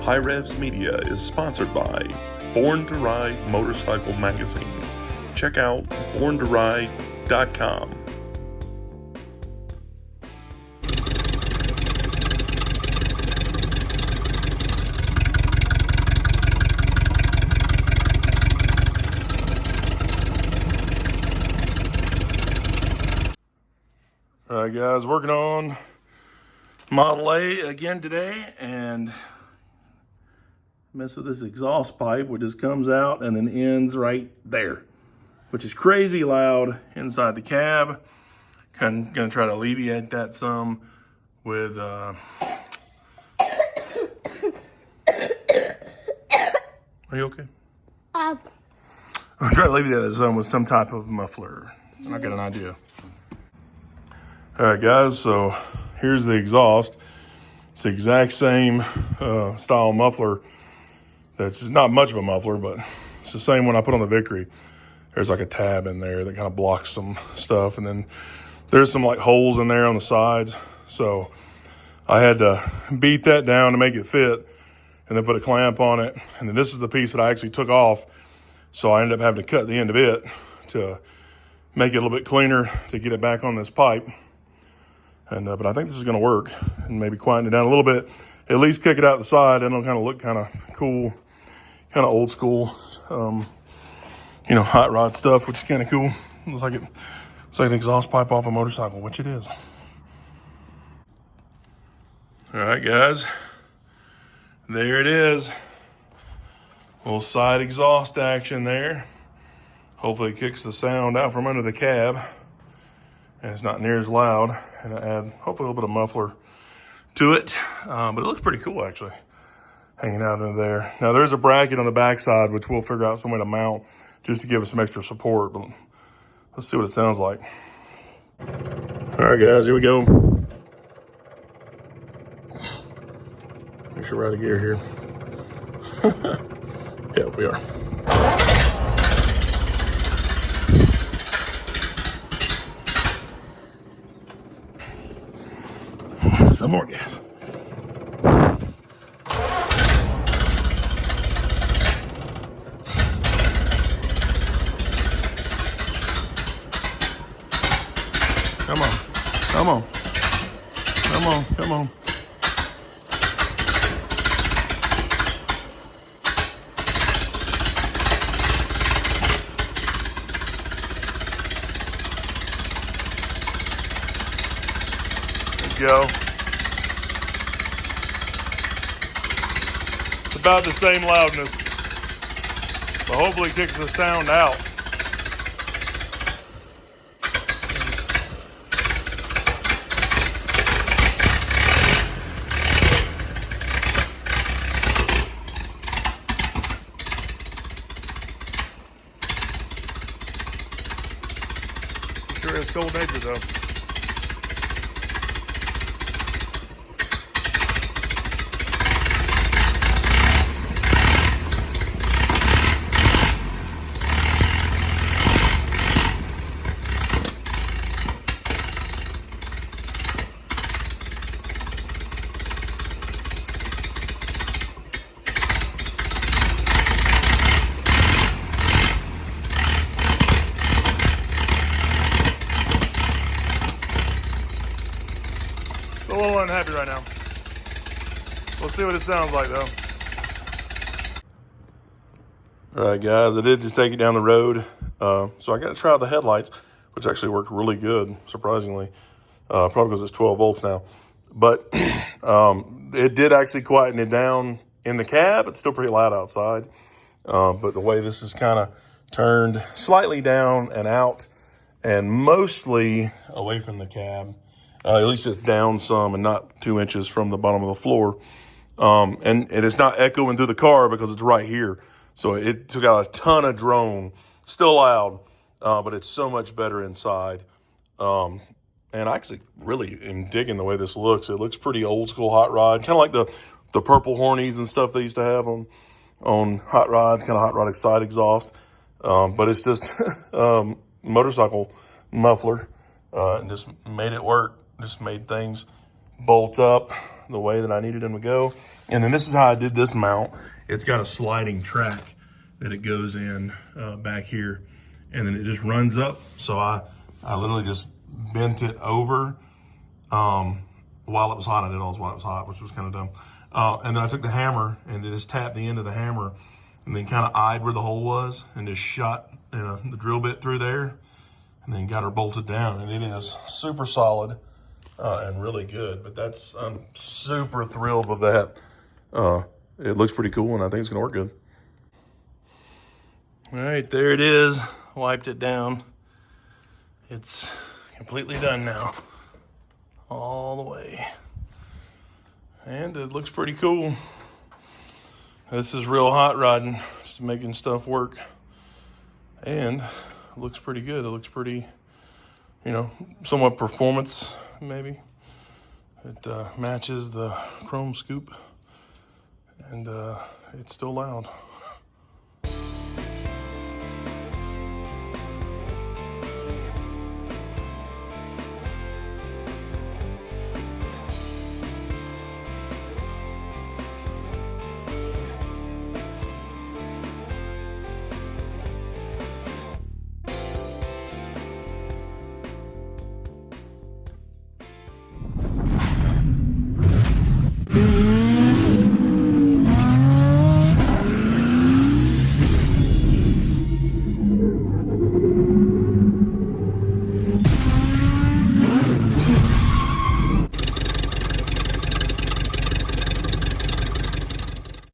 HiRevz Media is sponsored by Born to Ride Motorcycle Magazine. Check out borntoride.com. All right, guys, working on Model A again today, and mess with this exhaust pipe, which just comes out and then ends right there, which is crazy loud inside the cab. Gonna try to alleviate that some with are you okay? I'm trying to alleviate that some with some type of muffler. I got an idea. All right, guys, so here's the exhaust. It's the exact same style muffler. That's not much of a muffler, but it's the same one I put on the Victory. There's like a tab in there that kind of blocks some stuff, and then there's some like holes in there on the sides. So I had to beat that down to make it fit, and then put a clamp on it. And then this is the piece that I actually took off. So I ended up having to cut the end of it to make it a little bit cleaner to get it back on this pipe. And but I think this is going to work, and maybe quieten it down a little bit. At least kick it out the side, and it'll kind of look kind of cool, kind of old school, you know, hot rod stuff, which is kind of cool. Looks like an exhaust pipe off a motorcycle, which it is. All right, guys, there it is. Little side exhaust action there. Hopefully it kicks the sound out from under the cab, and it's not near as loud. And I add hopefully a little bit of muffler to it, but it looks pretty cool actually, hanging out in there. Now there's a bracket on the backside, which we'll figure out some way to mount just to give us some extra support, but let's see what it sounds like. All right, guys, here we go. Make sure we're out of gear here. Yeah, we are. Some more gas. Come on, come on, come on, come on. There you go. About the same loudness, but hopefully it kicks the sound out. Sure has cold nature though. A little unhappy right now. We'll see what it sounds like though. All right, guys, I did just take it down the road. So I got to try out the headlights, which actually worked really good, surprisingly. Probably because it's 12 volts now. But it did actually quieten it down in the cab. It's still pretty loud outside. But the way this is kind of turned slightly down and out and mostly away from the cab, at least it's down some and not 2 inches from the bottom of the floor. And it's not echoing through the car because it's right here. So it took out a ton of drone, still loud, but it's so much better inside. And I actually really am digging the way this looks. It looks pretty old school hot rod, kind of like the purple hornies and stuff they used to have on hot rods, kind of hot rod side exhaust. But it's just motorcycle muffler, and just made it work. Just made things bolt up the way that I needed them to go. And then this is how I did this mount. It's got a sliding track that it goes in back here, and then it just runs up. So I literally just bent it over while it was hot. I did all this while it was hot, which was kind of dumb. And then I took the hammer and just tapped the end of the hammer and then kind of eyed where the hole was and just shot the drill bit through there and then got her bolted down. And it is super solid and really good. But I'm super thrilled with that. It looks pretty cool, and I think it's gonna work good. All right, there it is. Wiped it down. It's completely done now, all the way. And it looks pretty cool. This is real hot rodding, just making stuff work. And it looks pretty good. It looks pretty, somewhat performance, maybe. It matches the chrome scoop, and it's still loud.